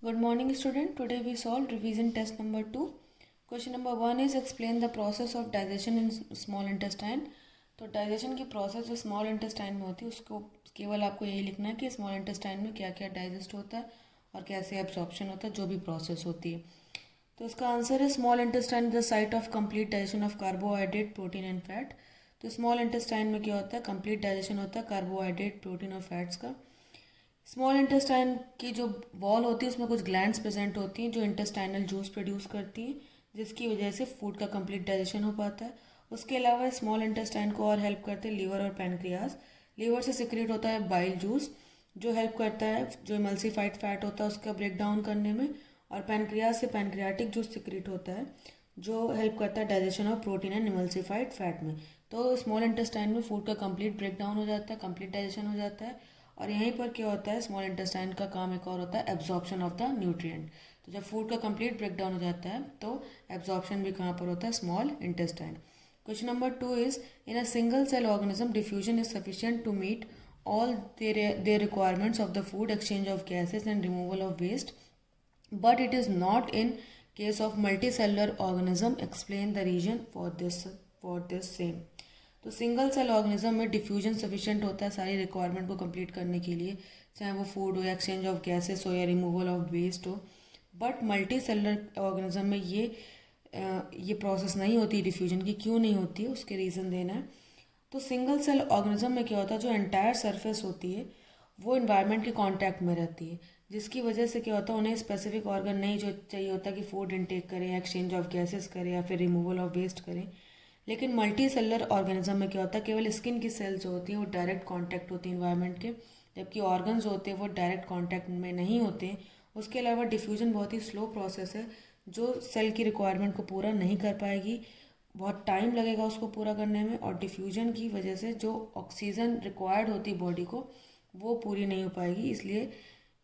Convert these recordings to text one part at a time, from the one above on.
Good morning, student. Today we solve revision test number 2. Question number 1 is explain the process of digestion in small intestine. तो digestion की process जो small intestine में होती है उसको केवल आपको यही लिखना है कि स्मॉल इंटेस्टाइन में क्या क्या डाइजेस्ट होता है और कैसे एब्जॉर्प्शन होता है, जो भी प्रोसेस होती है. तो इसका आंसर है small intestine the site of complete digestion of carbohydrate, protein and fat. तो स्मॉल इंटेस्टाइन में क्या होता है, कंप्लीट डाइजेशन होता है कार्बोहाइड्रेट, प्रोटीन और फैट्स का. स्मॉल इंटेस्टाइन की जो वॉल होती है उसमें कुछ ग्लैंड्स प्रेजेंट होती हैं जो इंटेस्टाइनल जूस प्रोड्यूस करती हैं, जिसकी वजह से फूड का कंप्लीट डाइजेशन हो पाता है. उसके अलावा स्मॉल इंटेस्टाइन को और हेल्प करते हैं लीवर और पैनक्रियाज. लीवर से सिक्रेट होता है बाइल जूस जो हेल्प करता है जो इमल्सिफाइड फैट होता है उसका ब्रेक डाउन करने में, और पैनक्रियाज से पैनक्रियाटिक जूस सिक्रेट होता है जो हेल्प करता है digestion of protein and emulsified fat में. तो स्मॉल इंटेस्टाइन में फूड का कंप्लीट ब्रेक डाउन हो जाता है, कंप्लीट डाइजेशन हो जाता है. और यहीं पर क्या होता है, स्मॉल इंटेस्टाइन का काम एक और होता है एब्जॉर्प्शन ऑफ द न्यूट्रिएंट. तो जब फूड का कंप्लीट ब्रेक डाउन हो जाता है तो एब्जॉर्प्शन भी कहाँ पर होता है, small intestine. Question number 2 is in a single cell organism diffusion is sufficient to meet all their requirements of the food, exchange of gases and removal of waste, but it is not in case of multicellular organism. Explain the reason for this same. तो single cell organism में diffusion sufficient होता है सारी requirement को complete करने के लिए, चाहे वो फूड हो या एक्सचेंज ऑफ गैसेस हो या रिमूवल ऑफ वेस्ट हो. बट मल्टी सेलुलर ऑर्गेनिज्म में ये प्रोसेस नहीं होती डिफ्यूजन की. क्यों नहीं होती है उसके रीज़न देना है. तो सिंगल सेल ऑर्गेनिज्म में क्या होता है, जो एंटायर सरफेस होती है वो इन्वायरमेंट के कांटेक्ट में रहती है, जिसकी वजह से क्या होता है उन्हें स्पेसिफिक ऑर्गन नहीं जो चाहिए होता कि फूड इनटेक करें, एक्सचेंज ऑफ गैसेस करें या फिर रिमूवल ऑफ वेस्ट करें. लेकिन मल्टी सेलुलर ऑर्गेनिज्म में क्या होता है, केवल स्किन की सेल्स जो होती हैं वो डायरेक्ट कांटेक्ट होती हैं इन्वायरमेंट के, जबकि ऑर्गन्स जो होते हैं वो डायरेक्ट कांटेक्ट में नहीं होते हैं. उसके अलावा डिफ्यूजन बहुत ही स्लो प्रोसेस है जो सेल की रिक्वायरमेंट को पूरा नहीं कर पाएगी, बहुत टाइम लगेगा उसको पूरा करने में. और डिफ्यूजन की वजह से जो ऑक्सीजन रिक्वायर्ड होती बॉडी को वो पूरी नहीं हो पाएगी. इसलिए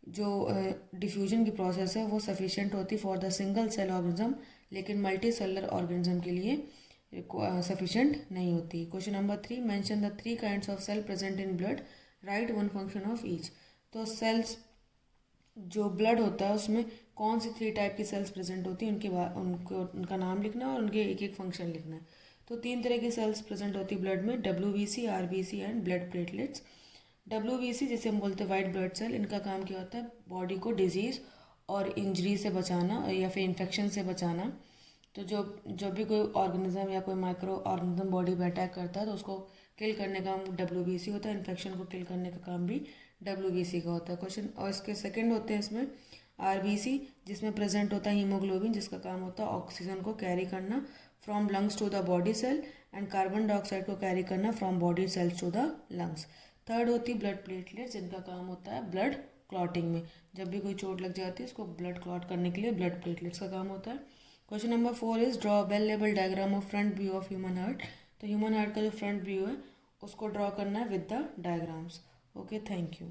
जो डिफ्यूजन की प्रोसेस है वो सफिशिएंट होती for the single cell organism, लेकिन मल्टी सेलुलर ऑर्गेनिज्म के लिए सफिशिएंट नहीं होती. Question number 3, mention the 3 kinds of cell present in blood, right one function of each. तो सेल्स जो ब्लड होता है उसमें कौन सी 3 टाइप की सेल्स प्रेजेंट होती हैं उनका नाम लिखना है और उनके एक एक फंक्शन लिखना है. तो 3 तरह की सेल्स प्रेजेंट होती है ब्लड में, WBC, RBC and blood platelets. WBC जिसे हम बोलते हैं वाइट ब्लड सेल, इनका काम क्या होता है, बॉडी को डिजीज़ और इंजरी से बचाना या फिर इन्फेक्शन से बचाना. तो जब भी कोई ऑर्गेनिज्म या कोई माइक्रो ऑर्गेनिज्म बॉडी पर अटैक करता है तो उसको किल करने का काम WBC होता है, इन्फेक्शन को किल करने का काम भी WBC का होता है. क्वेश्चन और इसके सेकंड होते हैं इसमें RBC, जिसमें प्रेजेंट होता है हीमोग्लोबिन, जिसका काम होता है ऑक्सीजन को कैरी करना from lungs to the body cell and carbon dioxide को कैरी करना from body cells to the lungs. Third होती है ब्लड प्लेटलेट्स, जिनका काम होता है ब्लड क्लॉटिंग में. जब भी कोई चोट लग जाती है उसको ब्लड क्लॉट करने के लिए ब्लड प्लेटलेट्स का काम होता है. Question number 4 is draw well label diagram of front view of human heart. तो ह्यूमन हार्ट का जो फ्रंट व्यू है उसको ड्रॉ करना है with the diagrams. Okay, thank you.